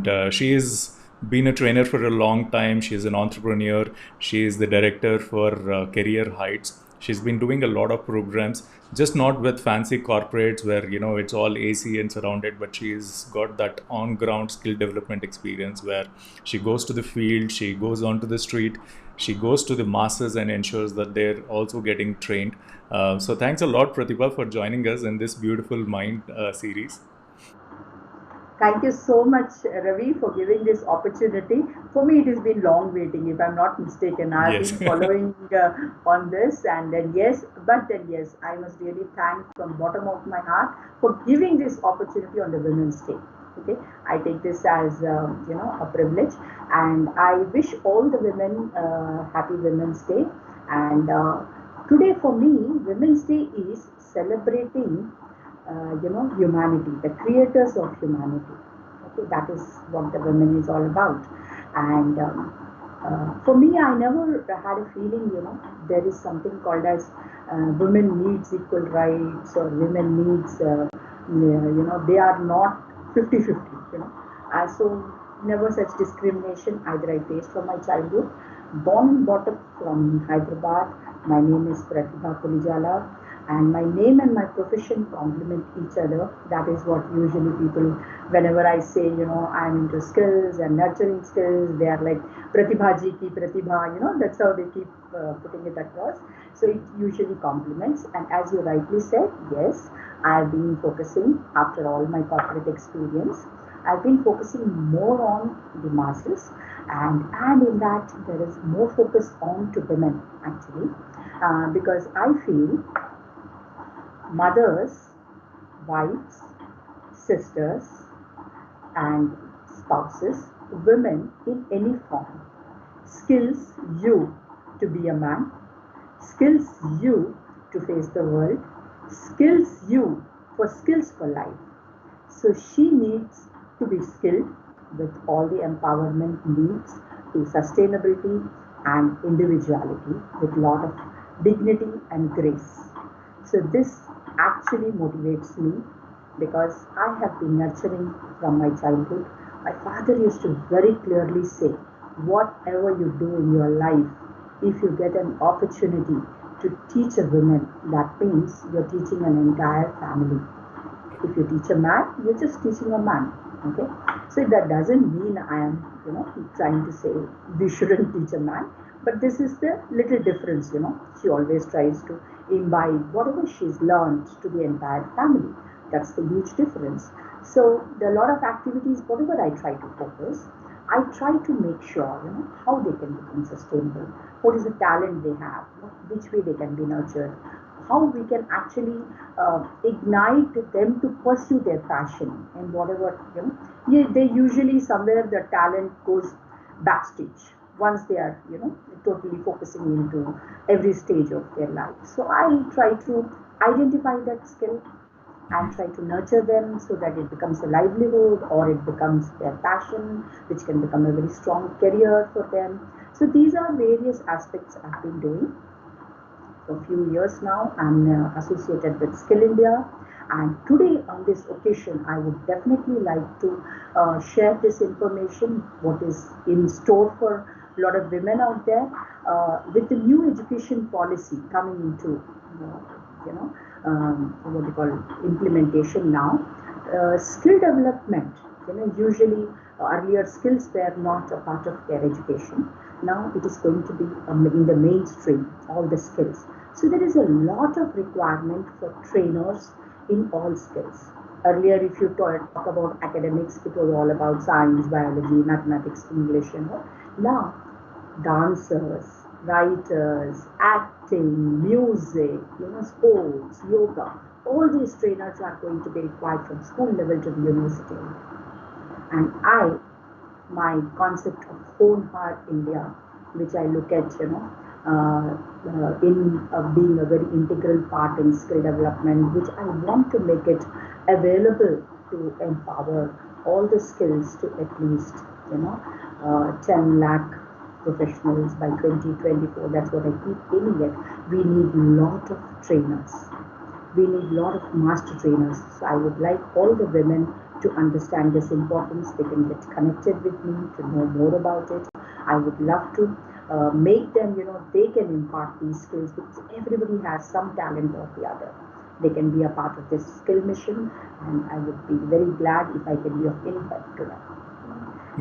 and she has been a trainer for a long time. She's an entrepreneur. She is the director for Career Heights. She's been doing a lot of programs, just not with fancy corporates where it's all AC and surrounded, but she's got that on-ground skill development experience where she goes to the field, she goes onto the street, she goes to the masses and ensures that they're also getting trained. So thanks a lot, Pratibha, for joining us in this beautiful Mind series. Thank you so much, Ravi, for giving this opportunity. For me, it has been long waiting, if I'm not mistaken. I've Yes. been following on this, and then yes, I must really thank from bottom of my heart for giving this opportunity on the Women's Day. Okay, I take this as a privilege, and I wish all the women happy Women's Day. And today, for me, Women's Day is celebrating humanity, the creators of humanity. Okay, that is what the women is all about. And for me, I never had a feeling, there is something called as women needs equal rights or women needs, they are not 50-50, So never such discrimination either I faced from my childhood. Born and brought up from Hyderabad. My name is Pratibha Pulijala, and my name and my profession complement each other. That is what usually people, whenever I say, I'm into skills and nurturing skills, they are like Pratibha ji ki Pratibha, that's how they keep putting it across. So it usually complements. And as you rightly said, yes, I've been focusing after all my corporate experience. I've been focusing more on the masses, and in that there is more focus on to women actually, because I feel mothers, wives, sisters, and spouses, women in any form, skills you to be a man, skills you to face the world, skills you for skills for life. So she needs to be skilled with all the empowerment needs to sustainability and individuality with a lot of dignity and grace. So this actually motivates me because I have been nurturing from my childhood. My father used to very clearly say, whatever you do in your life, if you get an opportunity to teach a woman, that means you're teaching an entire family. If you teach a man, you're just teaching a man. Okay, so that doesn't mean I am, trying to say we shouldn't teach a man, but this is the little difference. She always tries to imbibe whatever she's learned to the entire family. That's the huge difference. So there are a lot of activities. Whatever I try to focus, I try to make sure, how they can become sustainable. What is the talent they have? Which way they can be nurtured? How we can actually ignite them to pursue their passion and whatever, Yeah, they usually somewhere the talent goes backstage once they are, totally focusing into every stage of their life. So I try to identify that skill and try to nurture them so that it becomes a livelihood or it becomes their passion, which can become a very strong career for them. So these are various aspects I've been doing for a few years now. I'm associated with Skill India, and today on this occasion I would definitely like to share this information, what is in store for a lot of women out there with the new education policy coming into what we call implementation now. Skill development, usually earlier skills were not a part of their education. Now it is going to be in the mainstream, all the skills. So there is a lot of requirement for trainers in all skills. Earlier, if you talk about academics, it was all about science, biology, mathematics, English, Now, dancers, writers, acting, music, sports, yoga, all these trainers are going to be required from school level to the university. And my concept of Honhar India, which I look at, in being a very integral part in skill development, which I want to make it available to empower all the skills to at least, 10 lakh professionals by 2024. That's what I keep aiming at. We need a lot of trainers. We need a lot of master trainers. So I would like all the women to understand this importance. They can get connected with me to know more about it. I would love to make them, they can impart these skills because everybody has some talent or the other. They can be a part of this skill mission, and I would be very glad if I can be of any help to them.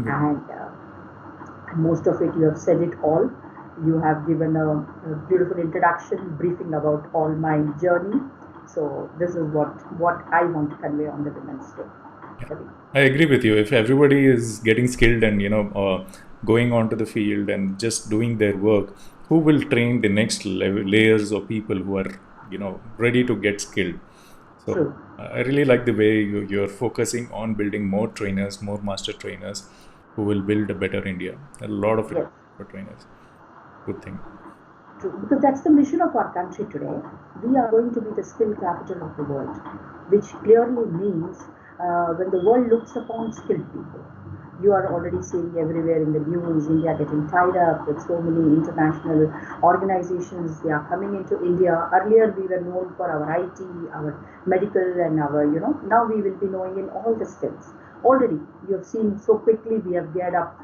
And most of it, you have said it all. You have given a beautiful introduction, briefing about all my journey. So this is what I want to convey on the Women's Day. I agree with you. If everybody is getting skilled and going onto the field and just doing their work, who will train the next layers of people who are ready to get skilled? So True. I really like the way you're focusing on building more trainers, more master trainers who will build a better India. A lot of Yes. for trainers. Good thing. True. Because that's the mission of our country today. We are going to be the skill capital of the world, which clearly means when the world looks upon skilled people, you are already seeing everywhere in the news, India getting tied up with so many international organizations. They are coming into India. Earlier we were known for our IT, our medical, and our, now we will be knowing in all the skills. Already, you have seen so quickly we have geared up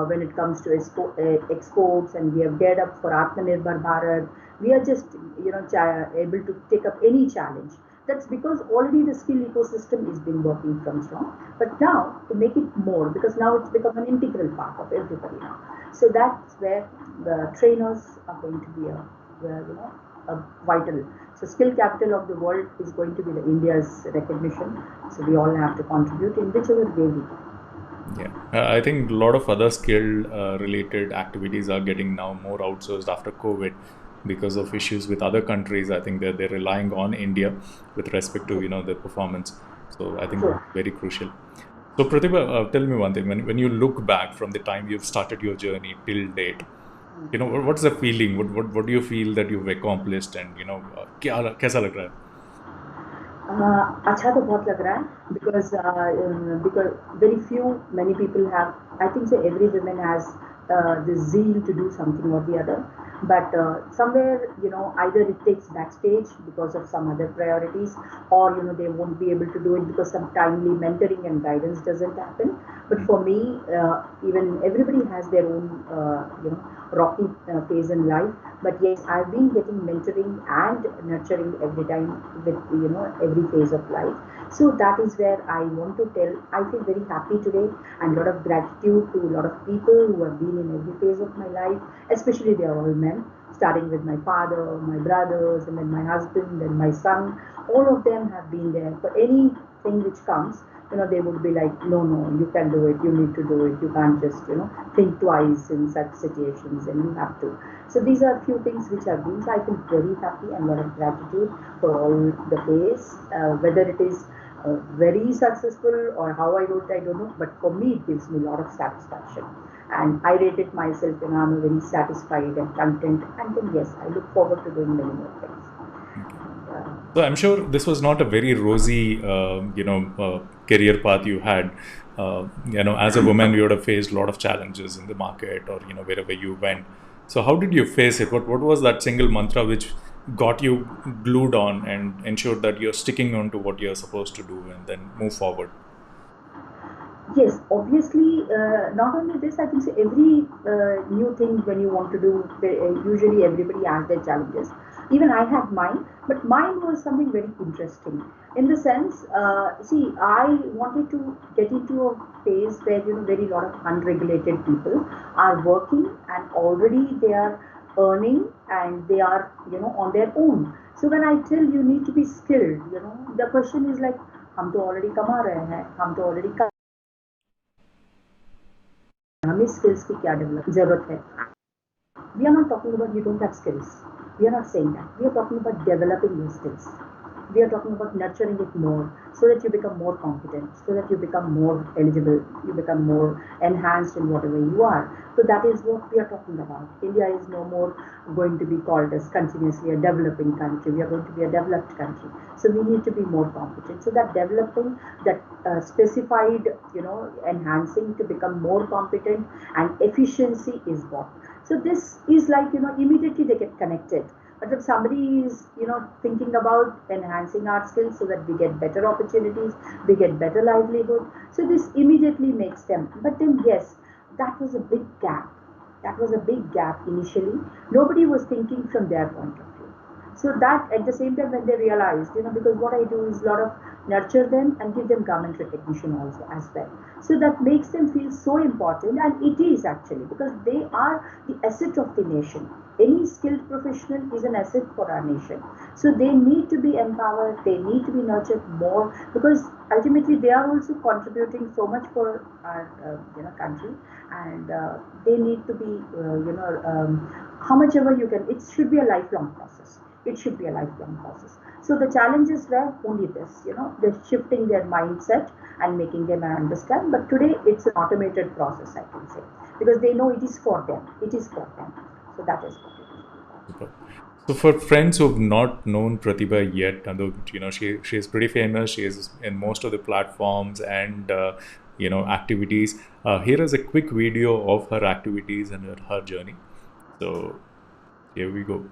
when it comes to exports, and we have geared up for Atmanirbhar Bharat. We are just, able to take up any challenge. That's because already the skill ecosystem has been working from strong. But now to make it more, because now it's become an integral part of everybody now. So that's where the trainers are going to be a vital. So skill capital of the world is going to be the India's recognition. So we all have to contribute in whichever way we can. Yeah, I think a lot of other skill related activities are getting now more outsourced after COVID because of issues with other countries. I think they're relying on India with respect to their performance. So I think Sure. very crucial. So Pratibha, tell me one thing. When you look back from the time you've started your journey till date, what's the feeling? What do you feel that you've accomplished, and कैसा लग रहा है? अच्छा तो बहुत लग रहा है because very few many people have. I think so every woman has the zeal to do something or the other, but somewhere either it takes backstage because of some other priorities, or they won't be able to do it because some timely mentoring and guidance doesn't happen. But for me, even everybody has their own rocky phase in life. But yes, I've been getting mentoring and nurturing every time with every phase of life. So that is where I want to tell. I feel very happy today, and a lot of gratitude to a lot of people who have been in every phase of my life. Especially they are all men, starting with my father, my brothers, and then my husband and my son. All of them have been there for anything which comes. They would be like, no, you can do it, you need to do it, you can't just, think twice in such situations, and you have to. So these are a few things which have been, so I feel very happy and a lot of gratitude for all the phase, whether it is very successful or how I wrote, I don't know, but for me it gives me a lot of satisfaction. And I rate it myself, I'm very satisfied and content, and then yes, I look forward to doing many more things. So I'm sure this was not a very rosy, career path you had. As a woman, you would have faced a lot of challenges in the market or wherever you went. So how did you face it? What was that single mantra which got you glued on and ensured that you're sticking on to what you're supposed to do and then move forward? Yes, obviously, not only this, I think so every new thing when you want to do, usually everybody has their challenges. Even I had mine, but mine was something very interesting. In the sense, see, I wanted to get into a phase where, very lot of unregulated people are working and already they are earning and they are, on their own. So when I tell you need to be skilled, the question is like, हम तो already कमा रहे हैं, हम तो already हमें skills की क्या जरूरत है. We are not talking about you don't have skills. We are not saying that. We are talking about developing your skills. We are talking about nurturing it more so that you become more competent, so that you become more eligible, you become more enhanced in whatever you are. So that is what we are talking about. India is no more going to be called as continuously a developing country. We are going to be a developed country. So we need to be more competent. So that developing, that specified, enhancing to become more competent and efficiency is what. So this is like, immediately they get connected. But if somebody is, thinking about enhancing our skills so that we get better opportunities, we get better livelihood, so this immediately makes them. But then, yes, that was a big gap. That was a big gap initially. Nobody was thinking from their point of view. So that at the same time when they realized, because what I do is a lot of nurture them and give them government recognition also as well. So that makes them feel so important, and it is actually because they are the asset of the nation. Any skilled professional is an asset for our nation. So they need to be empowered, they need to be nurtured more, because ultimately they are also contributing so much for our country, and they need to be how much ever you can. It should be a lifelong process. It should be a lifelong process. So the challenges were only this, they're shifting their mindset and making them understand. But today it's an automated process, I can say, because they know it is for them. It is for them. So that is what it is. Super. So for friends who've not known Pratibha yet, and though she is pretty famous, she is in most of the platforms and activities. Here is a quick video of her activities and her journey. So here we go.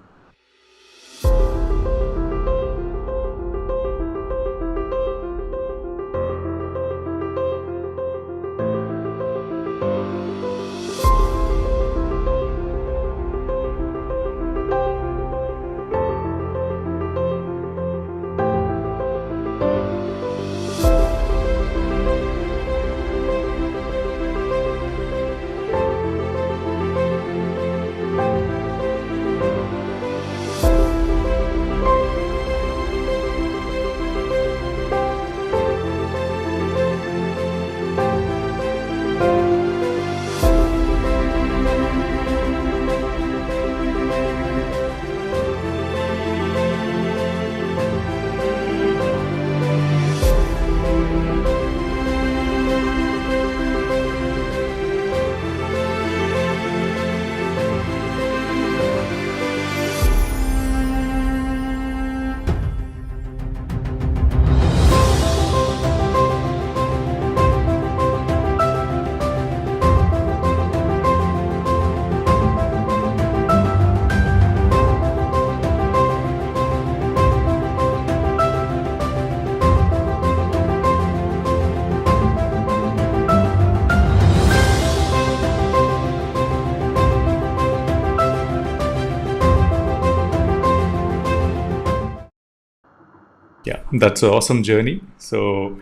Yeah, that's an awesome journey. So,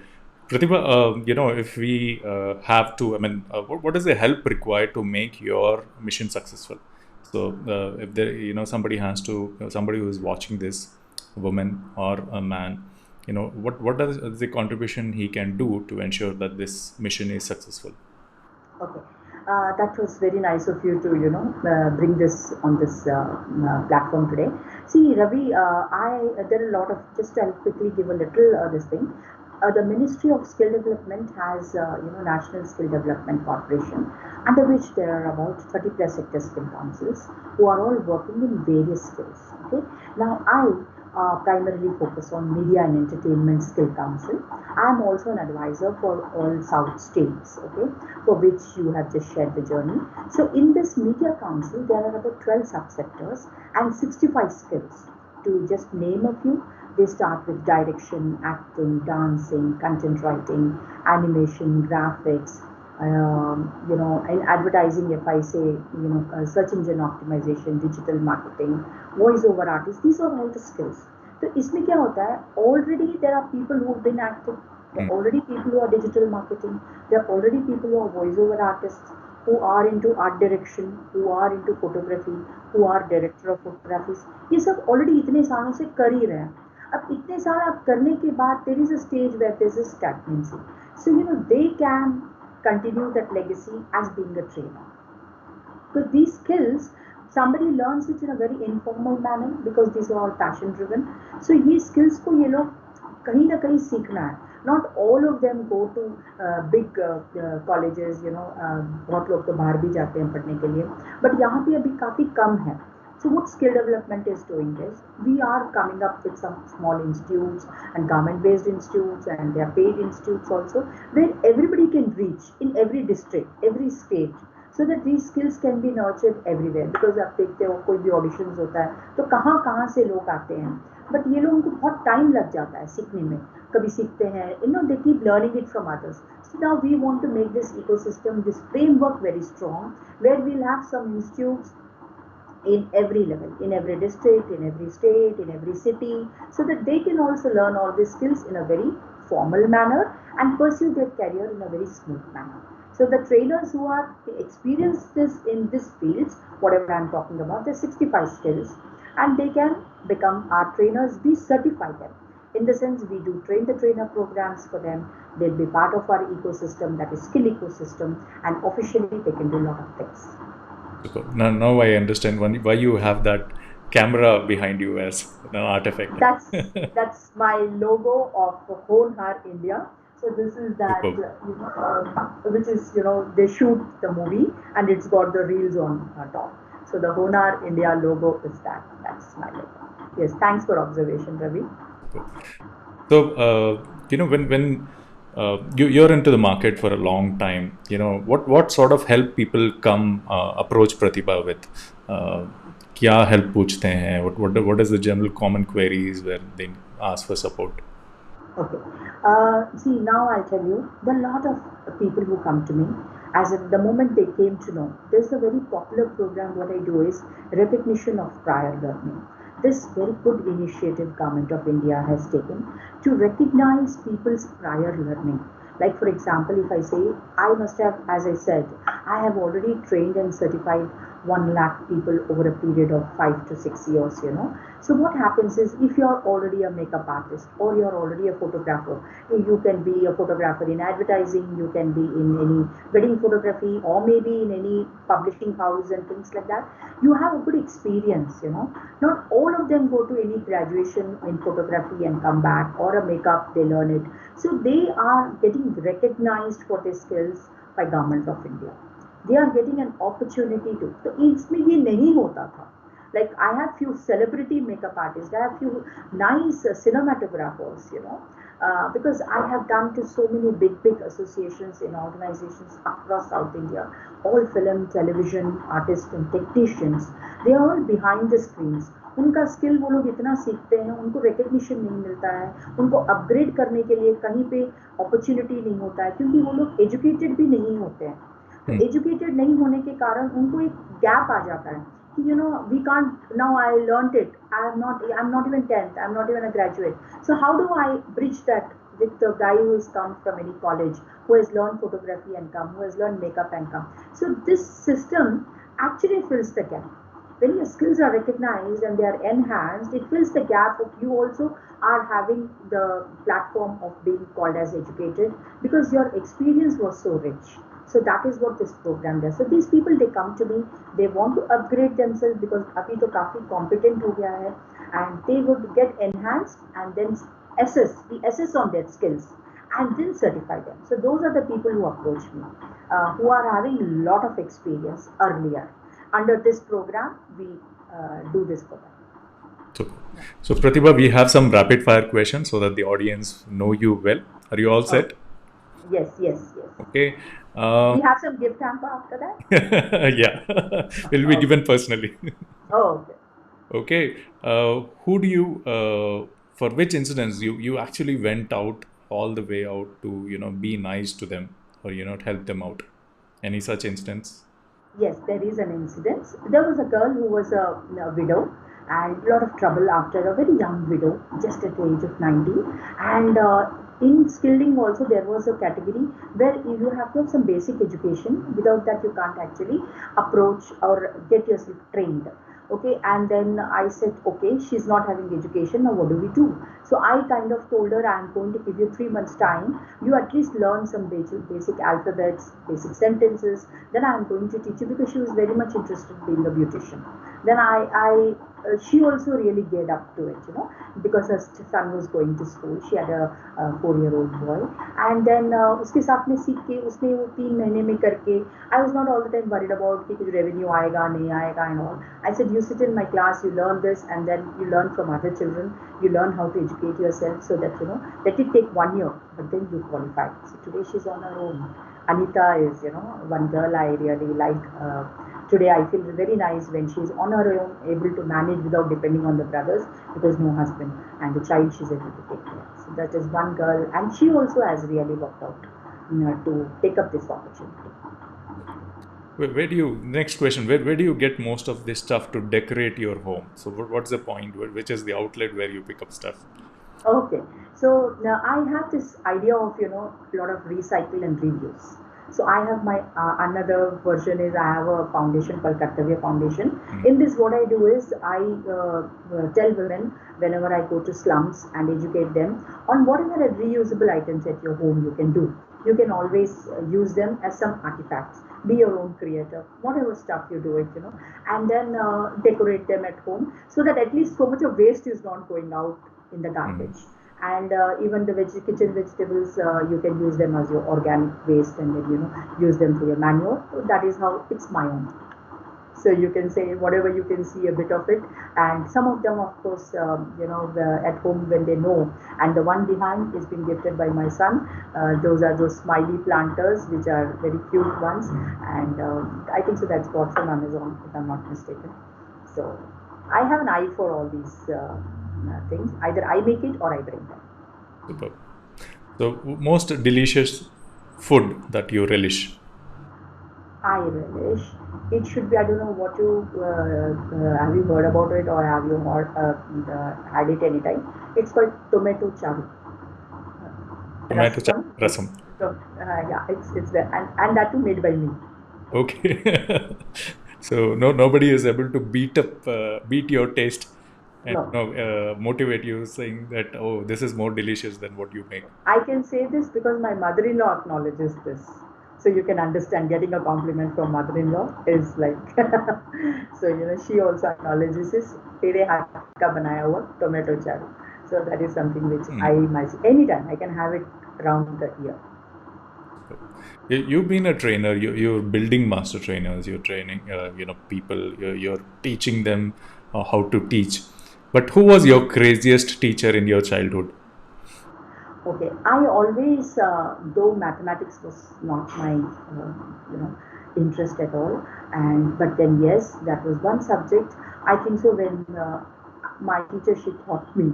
Pratibha, if we have to, I mean, what is the help required to make your mission successful? So, if there, somebody has to, somebody who is watching this, a woman or a man, what is the contribution he can do to ensure that this mission is successful? Okay. That was very nice of you to, bring this on this platform today. See, Ravi, there are a lot of, just I'll quickly give a little this thing. The Ministry of Skill Development has, National Skill Development Corporation, under which there are about 30 plus sector skill councils who are all working in various skills. Okay. Now, I primarily focus on Media and Entertainment Skill Council. I am also an advisor for all South states, okay, for which you have just shared the journey. So in this Media Council, there are about 12 subsectors and 65 skills. To just name a few, they start with direction, acting, dancing, content writing, animation, graphics, in advertising, if I say, search engine optimization, digital marketing, voice over artists, these are all the skills. So इसमें क्या होता है, already there are people who have been acting, there are already people who are digital marketing, there are already people who are voice over artists, who are into art direction, who are into photography, who are director of photographies. ये सब already इतने सालों से कर ही रहे हैं. अब इतने साल आप करने के बाद there is a stage where there is a stagnancy. So they can continue that legacy as being a trainer. Because these skills, somebody learns it in a very informal manner because these are all passion driven. So ये skills को ये लोग कहीं ना कहीं सीखना है. Not all of them go to big colleges, बहुत लोग तो बाहर भी जाते हैं पढ़ने के लिए. But यहाँ पे अभी काफी कम है. So what skill development is doing is, we are coming up with some small institutes and government-based institutes, and they are paid institutes also, where everybody can reach in every district, every state. so that these skills can be nurtured everywhere. Because आप देखते हो कोई भी auditions होता है तो कहाँ कहाँ से लोग आते हैं, बट ये लोगों को बहुत टाइम लग जाता है सीखने में. कभी सीखते हैं, they keep learning it from others. So now we want to make this ecosystem, this framework very strong, where we'll have some institutes in every level, in every district, in every state, in every city, so that they can also learn all these skills in a very formal manner and pursue their career in a very smooth manner. So the trainers who are experienced in these fields, whatever I'm talking about, there's 65 skills, and they can become our trainers. We certify them. In the sense, we do train the trainer programs for them. They'll be part of our ecosystem, that is skill ecosystem, and officially they can do a lot of things. Now I understand why you have that camera behind you as an artifact. That's my logo of Honhar India. So this is that, which is, they shoot the movie and it's got the reels on top. So the Honhar India logo is that. That's my logo. Yes, thanks for observation, Ravi. So, when you're into the market for a long time, what sort of help people come approach Pratibha with? क्या help पूछते हैं? What is the general common queries where they ask for support? Okay. See, now I'll tell you, there are a lot of people who come to me. As at the moment they came to know, there's a very popular program. What I do is recognition of prior learning. This very good initiative Government of India has taken to recognize people's prior learning. Like for example, if I say, I must have, as I said, I have already trained and certified 1 lakh people over a period of 5 to 6 years, So what happens is, if you're already a makeup artist or you're already a photographer, you can be a photographer in advertising, you can be in any wedding photography, or maybe in any publishing house and things like that. You have a good experience, Not all of them go to any graduation in photography and come back, or a makeup, they learn it. So they are getting recognized for their skills by Government of India. They are getting an opportunity to. So इसमें ये नहीं होता था. Like I have few celebrity makeup artists, I have few nice cinematographers, because I have done to so many big associations and organizations across South India, all film, television artists and technicians. They are all behind the screens. उनका skill वो लोग इतना सीखते हैं, उनको recognition नहीं मिलता है, उनको अपग्रेड करने के लिए कहीं पे अपॉर्चुनिटी नहीं होता है, क्योंकि वो लोग एजुकेटेड भी नहीं होते हैं. तो एजुकेटेड नहीं होने के कारण उनको एक गैप आ जाता है कि we can't, now I learned it, I'm not even 10th, I'm not even a graduate, so how do I bridge that with the guy who has come from any college, who has learned photography and come, who has learned makeup and come. So this system actually fills the gap. When your skills are recognized and they are enhanced, it fills the gap of you also are having the platform of being called as educated, because your experience was so rich. So that is what this program does. So these people, they come to me, they want to upgrade themselves because abhi to काफी competent हो गया है, and they would get enhanced and then we assess on their skills and then certify them. So those are the people who approach me, who are having a lot of experience earlier. Under this program, we do this for them. So Pratibha, we have some rapid fire questions so that the audience know you well. Are you all set? Yes. Okay. We have some gift hamper after that? Yeah, will be given personally. Oh, okay. Who do you, for which incidents you actually went out all the way out to, be nice to them or, help them out? Any such instance? Yes, there is an incident. There was a girl who was a widow and a lot of trouble after a very young widow, just at the age of 19. And in skilling also, there was a category where you have to have some basic education. Without that, you can't actually approach or get yourself trained. Okay, and then I said, okay, she's not having education, now what do we do? So I kind of told her, I'm going to give you 3 months time, you at least learn some basic alphabets, basic sentences, then I'm going to teach you, because she was very much interested in being a beautician. Then she also really geared up to it, because her son was going to school. She had a 4-year-old boy, and then उसके साथ में सीख के उसने वो 3 महीने में करके, I was not all the time worried about कि कुछ revenue आएगा नहीं आएगा and all. I said, you sit in my class, you learn this, and then you learn from other children, you learn how to educate yourself, so that let it take 1 year, but then you qualify. So today she's on her own. Anita is, one girl I really like. Today I feel very nice when she's on her own, able to manage without depending on the brothers because no husband and the child she's able to take care. So that is one girl, and she also has really worked out to take up this opportunity. Where do you, next question, where do you get most of this stuff to decorate your home? So what's the point? Which is the outlet where you pick up stuff? Okay, so now I have this idea of a lot of recycle and reuse. So I have my another version is I have a foundation called PRATIBHA Foundation. In this, what I do is I tell women whenever I go to slums and educate them on whatever reusable items at your home you can do. You can always use them as some artifacts. Be your own creator, whatever stuff you do it, and then decorate them at home so that at least so much of waste is not going out in the garbage. And even the kitchen vegetables, you can use them as your organic waste and then use them for your manure. So that is how it's my own. So you can say whatever you can see a bit of it, and some of them, of course, at home when they know. And the one behind is being gifted by my son. Those are those smiley planters, which are very cute ones, and I think so that's bought from Amazon, if I'm not mistaken. So I have an eye for all these things. Either I make it or I bring them. Superb. So most delicious food that you relish? I relish. It should be. I don't know what you have you heard about it or have you had it anytime. It's called tomato charu. Tomato Rasam. rasam. Yeah, it's there, and that too made by me. Okay. So nobody is able to beat your taste and No, motivate you saying that, oh, this is more delicious than what you make. I can say this because my mother-in-law acknowledges this. So you can understand getting a compliment from mother-in-law is like so she also acknowledges this. तेरे हाथ का बनाया हुआ tomato charu. So that is something which I myself anytime I can have it around the year. You've been a trainer. You're building master trainers. You're training, people. You're teaching them how to teach. But who was your craziest teacher in your childhood? Okay, I always, though mathematics was not my, interest at all, and but then yes, that was one subject. I think so when my teacher she taught me.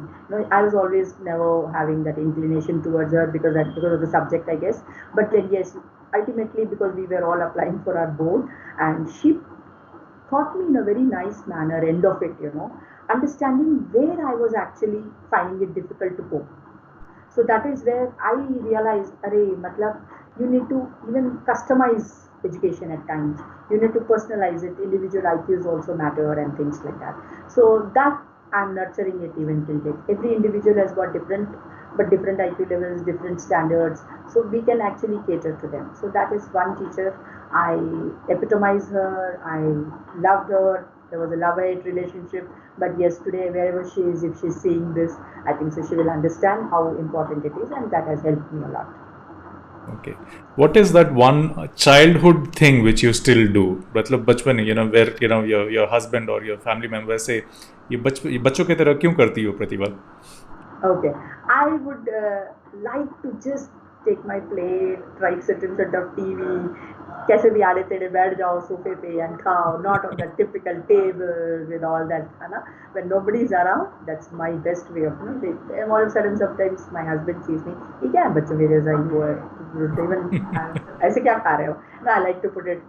I was always never having that inclination towards her because of the subject, I guess. But then yes, ultimately because we were all applying for our board, and she taught me in a very nice manner. End of it, understanding where I was actually finding it difficult to cope. So that is where I realized, array, matlab, you need to even customize education at times. You need to personalize it. Individual IQs also matter and things like that. So that I'm nurturing it even till date. Every individual has got different IQ levels, different standards. So we can actually cater to them. So that is one teacher. I epitomize her. I loved her. There was a love-hate relationship. But yes, today wherever she is, if she's seeing this, I think so she will understand how important it is, and that has helped me a lot. Okay. What is that one childhood thing which you still do? मतलब बचपन where your husband or your family members say ये बच्चों की तरह क्यों करती हो प्रतिभा? Okay, I would like to just take my plate, try sit in front of TV, कैसे भी आड़े तेड़े बैठ जाओ सोफे पे and खाओ, not on the typical table with all that, है ना? When nobody is around, that's my best way of, all of a sudden sometimes my husband sees me, ये क्या है बच्चों मेरे जैसा you are even ऐसे क्या खा रहे हो? No, I like to put it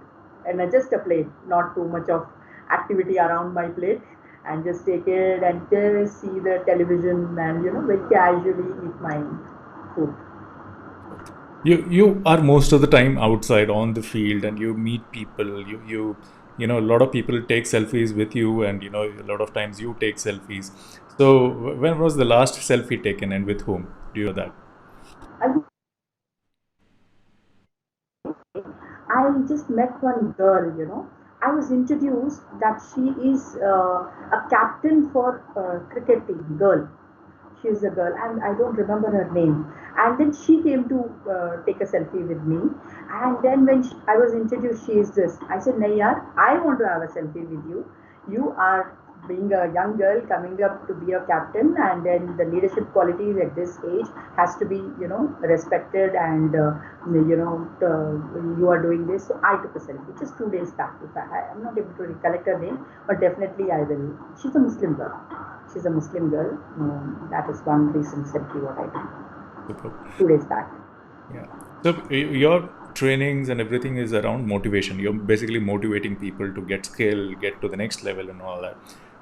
in just a plate, not too much of activity around my plate, and just take it and just see the television and very casually eat my food. You are most of the time outside on the field and you meet people. A lot of people take selfies with you, and a lot of times you take selfies. So when was the last selfie taken and with whom? Do you know that? I, I just met one girl, I was introduced that she is a captain for cricket team, girl. She's a girl, and I don't remember her name. And then she came to take a selfie with me. And then when I was introduced, she is this. I said, "Nahi yaar, I want to have a selfie with you. You are being a young girl coming up to be a captain, and then the leadership qualities at this age has to be, respected, and you are doing this. So I took a selfie just 2 days back. I'm not able to recollect her name, but definitely I will. She's a Muslim girl. That is one recent selfie what I did. Super. 2 days back. Yeah. So your trainings and everything is around motivation. You're basically motivating people to get skill, get to the next level and all that.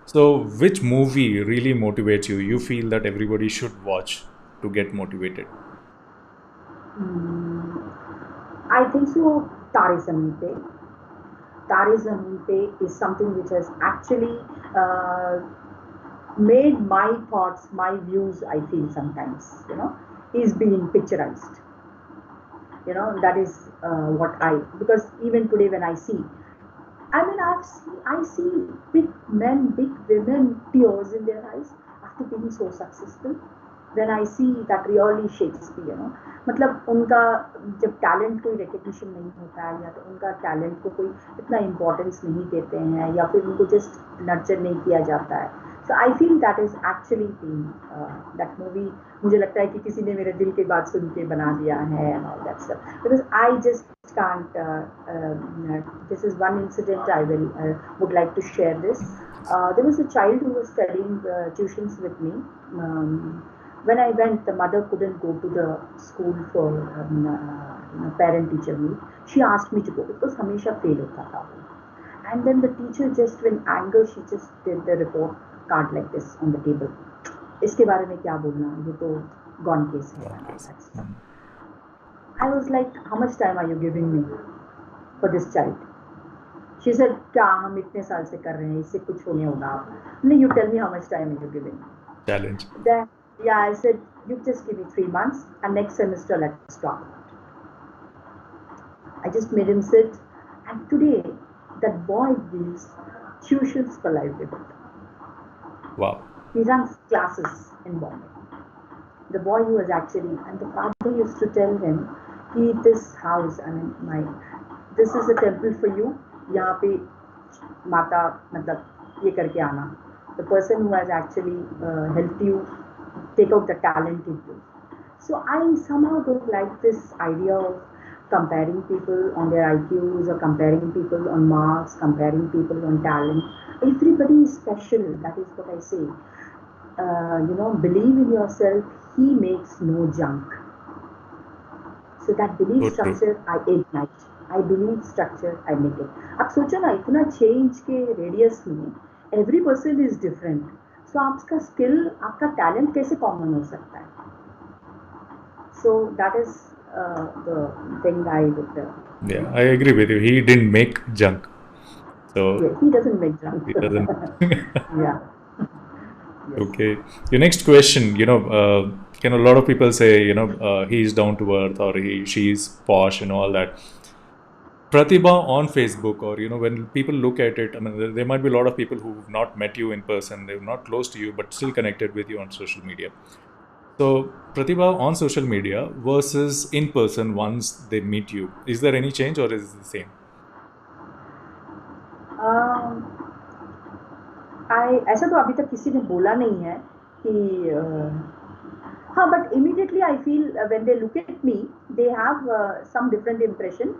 So which movie really motivates you? You feel that everybody should watch to get motivated? I think so. Tare Zameen Pe. Tare Zameen Pe is something which has actually made my thoughts, my views, I feel sometimes, is being picturized. That is what because even today when I see, I see big men, big women, tears in their eyes after being so successful. When I see that really shakes me, मतलब उनका जब talent कोई recognition नहीं होता है, या तो उनका टैलेंट को कोई इतना इम्पोर्टेंस नहीं देते हैं, या फिर उनको जस्ट नर्चर नहीं किया जाता है. So I feel that is actually that movie. मुझे लगता है कि किसी ने मेरे दिल की बात सुन के बना दिया है and all that stuff. Because I just can't. This is one incident I would like to share this. There was a child who was studying tuitions with me. When I went, the mother couldn't go to the school for parent-teacher meet. She asked me to go because हमेशा fail होता था. And then the teacher just in anger, she just did the report card like this on the table. इसके बारे में क्या बोलना, ये तो gone case है. I was like, how much time are you giving me for this child? She said, क्या हम इतने साल से कर रहे हैं, इससे कुछ होने होगा. No, you tell me how much time are you giving me. Challenge. Then, yeah, I said, you just give me 3 months and next semester let's talk about it. I just made him sit, and today that boy gives tuitions for livelihood. Wow. He runs classes in Bombay. The boy who was actually, and the father used to tell him, this house, this is a temple for you. यहाँ पे माता मतलब ये करके आना. The person who has actually helped you take out the talent in you. So I somehow don't like this idea of comparing people on their IQs, or comparing people on marks, comparing people on talent. Everybody is special. That is what I say. Believe in yourself. He makes no junk. So that belief structure I ignite. I believe structure I make it. अब सोचो ना, इतना change के radius में every person is different. So आपका skill, आपका talent कैसे common हो सकता है? So that is the thing I would. Yeah, I agree with you. He didn't make junk. So yeah, he doesn't make junk. He doesn't. Yeah. Yes. Okay. Your next question, a lot of people say, he's down to earth, or she's posh and all that. Pratibha on Facebook, or when people look at it, there might be a lot of people who've not met you in person, they're not close to you, but still connected with you on social media. So Pratibha on social media versus in person once they meet you, is there any change or is it the same? ऐसा तो अभी तक किसी ने बोला नहीं है कि हाँ, but immediately I feel when they look at me, they have some different impression.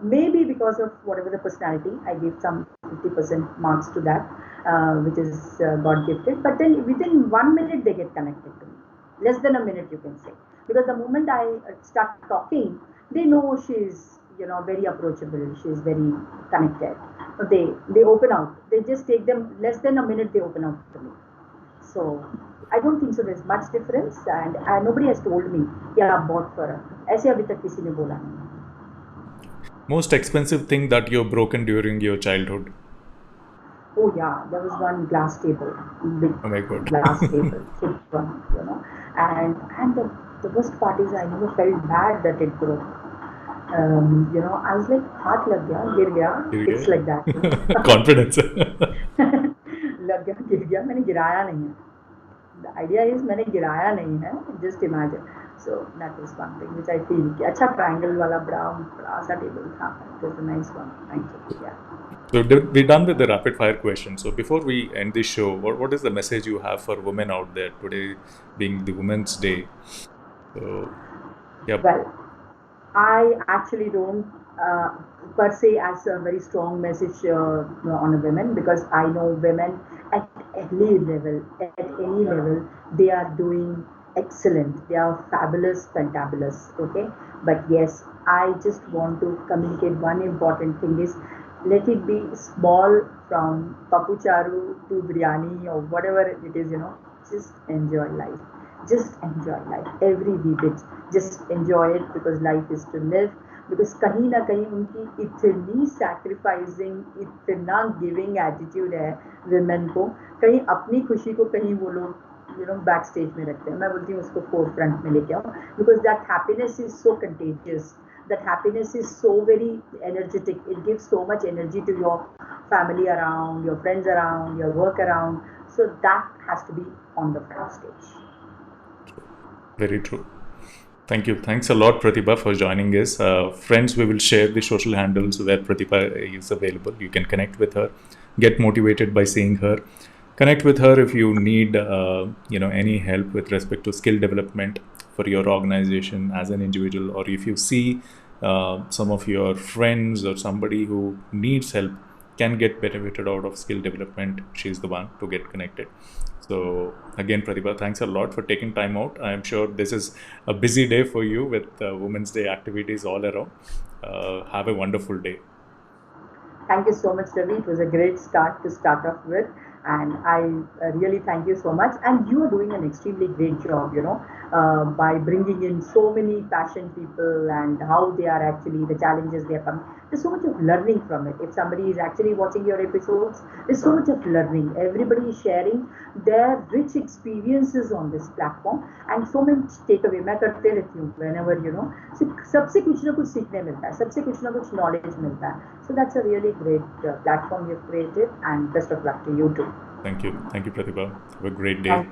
Maybe because of whatever the personality, I give some 50% marks to that, which is God gifted. But then within 1 minute they get connected to me. Less than a minute, you can say, because the moment I start talking, they know she's very approachable. She's very connected. They open out. They just take them less than a minute. They open out to me. So I don't think so there's much difference, and nobody has told me yeah बहुत फर्क. ऐसे अभी तक किसी ने बोला नहीं. Most expensive thing that you've broken during your childhood? Oh yeah, there was one glass table, big glass table, thick one, and the worst part is I never felt bad that it broke. I was like, हाथ लग गया, गिर गया. It's like that. Confidence. लग गया, गिर गया, मैंने गिराया नहीं है. The idea is मैंने गिराया नहीं है. Just imagine. So that is one thing which I feel कि अच्छा triangle वाला बड़ा सा table था. It was a nice one. Thank you. Yeah. So we're done with the rapid fire questions. So before we end this show, what is the message you have for women out there today, being the Women's Day? So yeah, Well, I actually don't uh, per se as a very strong message on a women, because I know women at any level, they are doing excellent. They are fabulous, fantabulous. Okay, but yes, I just want to communicate one important thing is, let it be small, from papu charu to biryani or whatever it is. Just enjoy life. Just enjoy life every wee bit. Just enjoy it, because life is to live. Because कहीं ना कहीं उनकी इतनी sacrificing, इतना giving attitude है women को, कहीं अपनी खुशी को कहीं वो लोग बैक स्टेज में रखते हैं. मैं बोलती हूँ उसको फोर फ्रंट में लेके आओ, because that happiness is so contagious. That happiness is so very energetic. It gives so much energy to your family around, your friends around, your work around. So that has to be on the front stage. very true. Thank you. Thanks a lot, Pratibha, for joining us. Friends, we will share the social handles where Pratibha is available. You can connect with her, get motivated by seeing her. Connect with her if you need, any help with respect to skill development for your organization as an individual, or if you see some of your friends or somebody who needs help, can get benefited out of skill development, she's the one to get connected. So again, Pratibha, thanks a lot for taking time out. I'm sure this is a busy day for you with Women's Day activities all around. Have a wonderful day. Thank you so much, Ravi. It was a great start to start off with, and I really thank you so much. And you are doing an extremely great job, by bringing in so many passionate people and how they are actually the challenges they are coming. There's so much of learning from it. If somebody is actually watching your episodes, there's so much of learning. Everybody is sharing their rich experiences on this platform, and so much takeaway. मैं करते रहती हूँ whenever सबसे कुछ ना कुछ सीखने मिलता है, सबसे कुछ ना कुछ knowledge मिलता है. So that's a really great platform you've created, and best of luck to you too. Thank you, Pratibha. Have a great day.